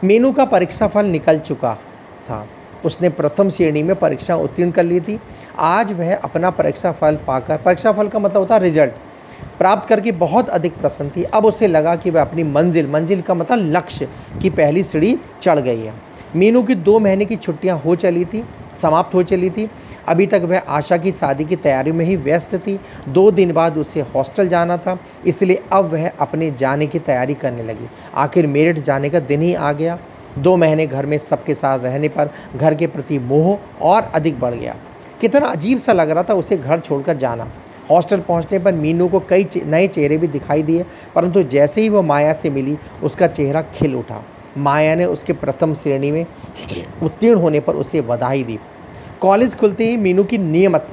मीनू का परीक्षा फल निकल चुका था। उसने प्रथम श्रेणी में परीक्षा उत्तीर्ण कर ली थी। आज वह अपना परीक्षा फल पाकर, परीक्षा फल का मतलब होता है रिजल्ट, प्राप्त करके बहुत अधिक प्रसन्न थी। अब उसे लगा कि वह अपनी मंजिल का मतलब लक्ष्य की पहली सीढ़ी चढ़ गई है। मीनू की 2 महीने की छुट्टियां समाप्त हो चली थी। अभी तक वह आशा की शादी की तैयारी में ही व्यस्त थी। 2 दिन बाद उसे हॉस्टल जाना था, इसलिए अब वह अपने जाने की तैयारी करने लगी। आखिर मेरठ जाने का दिन ही आ गया। 2 महीने घर में सबके साथ रहने पर घर के प्रति मोह और अधिक बढ़ गया। कितना अजीब सा लग रहा था उसे घर छोड़कर जाना। हॉस्टल पहुंचने पर मीनू को कई नए चेहरे भी दिखाई दिए, परंतु जैसे ही वो माया से मिली उसका चेहरा खिल उठा। माया ने उसके प्रथम श्रेणी में उत्तीर्ण होने पर उसे बधाई दी। कॉलेज खुलते ही मीनू की नियमित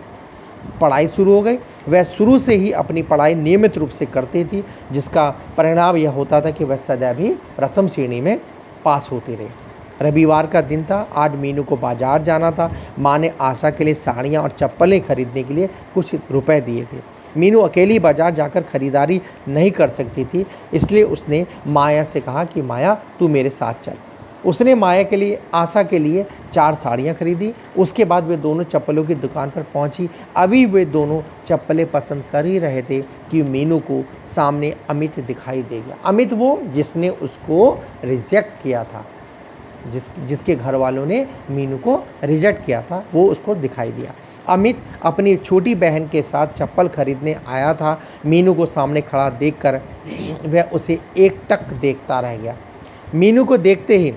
पढ़ाई शुरू हो गई। वह शुरू से ही अपनी पढ़ाई नियमित रूप से करती थी, जिसका परिणाम यह होता था कि वह सदैव ही प्रथम श्रेणी में पास होती रही। रविवार का दिन था। आज मीनू को बाजार जाना था। माँ ने आशा के लिए साड़ियाँ और चप्पलें खरीदने के लिए कुछ रुपए दिए थे। मीनू अकेली बाजार जाकर खरीदारी नहीं कर सकती थी, इसलिए उसने माया से कहा कि माया तू मेरे साथ चल। उसने माया के लिए, आशा के लिए 4 साड़ियाँ खरीदी। उसके बाद वे दोनों चप्पलों की दुकान पर पहुंची। अभी वे दोनों चप्पलें पसंद कर ही रहे थे कि मीनू को सामने अमित दिखाई दे गया। अमित वो जिसने उसको रिजेक्ट किया था, जिसके घर वालों ने मीनू को रिजेक्ट किया था, वो उसको दिखाई दिया। अमित अपनी छोटी बहन के साथ चप्पल खरीदने आया था। मीनू को सामने खड़ा देखकर वह उसे एकटक देखता रह गया। मीनू को देखते ही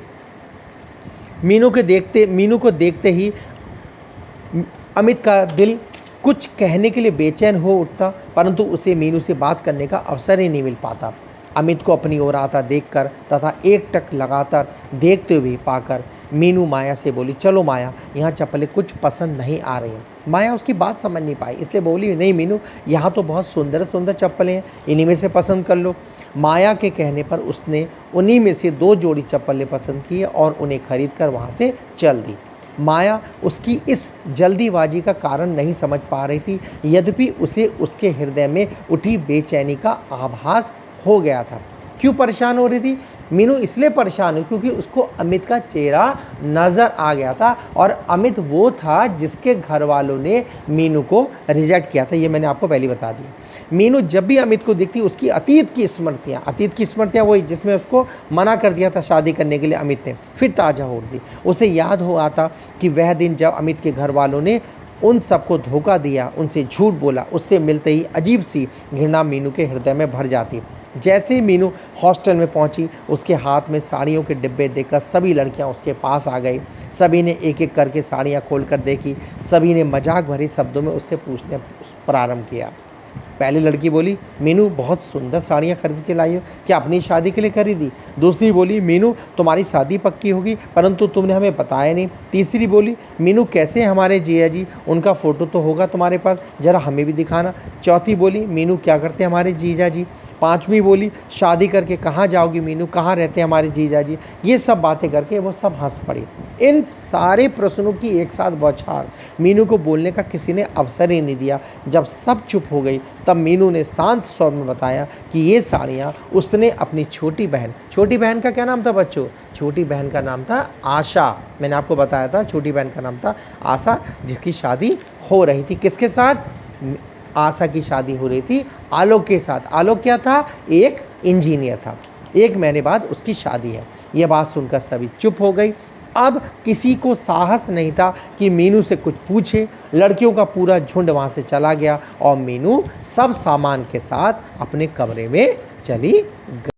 अमित का दिल कुछ कहने के लिए बेचैन हो उठता, परंतु उसे मीनू से बात करने का अवसर ही नहीं मिल पाता। अमित को अपनी ओर आता देखकर तथा एकटक लगातार देखते हुए पाकर मीनू माया से बोली, चलो माया, यहाँ चप्पलें कुछ पसंद नहीं आ रही हैं। माया उसकी बात समझ नहीं पाई, इसलिए बोली, नहीं मीनू, यहाँ तो बहुत सुंदर सुंदर चप्पलें हैं, इन्हीं में से पसंद कर लो। माया के कहने पर उसने उन्हीं में से 2 जोड़ी चप्पलें पसंद की और उन्हें खरीद कर वहाँ से चल दी। माया उसकी इस जल्दीबाजी का कारण नहीं समझ पा रही थी, यद्यपि उसे उसके हृदय में उठी बेचैनी का आभास हो गया था। क्यों परेशान हो रही थी मीनू? इसलिए परेशान हुई क्योंकि उसको अमित का चेहरा नज़र आ गया था, और अमित वो था जिसके घर वालों ने मीनू को रिजेक्ट किया था। ये मैंने आपको पहले बता दिया। मीनू जब भी अमित को दिखती, उसकी अतीत की स्मृतियाँ वही जिसमें उसको मना कर दिया था शादी करने के लिए, अमित ने फिर ताज़ा हो दी। उसे याद हो आता कि वह दिन जब अमित के घर वालों ने उन सबको धोखा दिया, उनसे झूठ बोला। उससे मिलते ही अजीब सी घृणा मीनू के हृदय में भर जाती। जैसे ही मीनू हॉस्टल में पहुंची, उसके हाथ में साड़ियों के डिब्बे देखकर सभी लड़कियां उसके पास आ गई। सभी ने एक एक करके साड़ियां खोलकर देखी। सभी ने मजाक भरे शब्दों में उससे पूछने प्रारंभ किया। पहली लड़की बोली, मीनू बहुत सुंदर साड़ियाँ खरीद के लाई हो, क्या अपनी शादी के लिए खरीदी? दूसरी बोली, मीनू तुम्हारी शादी पक्की होगी, परंतु तुमने हमें बताया नहीं। तीसरी बोली, मीनू कैसे हमारे जिया जी, उनका फ़ोटो तो होगा तुम्हारे पास, ज़रा हमें भी दिखाना। चौथी बोली, मीनू क्या करते हैं हमारे जीजा जी? पाँचवीं बोली, शादी करके कहाँ जाओगी मीनू, कहाँ रहते हैं हमारे जीजा जी? ये सब बातें करके वो सब हंस पड़ी। इन सारे प्रश्नों की एक साथ बौछार। मीनू को बोलने का किसी ने अवसर ही नहीं दिया। जब सब चुप हो गई तब मीनू ने शांत स्वर में बताया कि ये साड़ियाँ उसने अपनी छोटी बहन का क्या नाम था बच्चों? छोटी बहन का नाम था आशा। मैंने आपको बताया था छोटी बहन का नाम था आशा, जिसकी शादी हो रही थी। किसके साथ? आशा की शादी हो रही थी आलोक के साथ। आलोक क्या था? एक इंजीनियर था। 1 महीने बाद उसकी शादी है। यह बात सुनकर सभी चुप हो गई। अब किसी को साहस नहीं था कि मीनू से कुछ पूछे। लड़कियों का पूरा झुंड वहाँ से चला गया और मीनू सब सामान के साथ अपने कमरे में चली गई।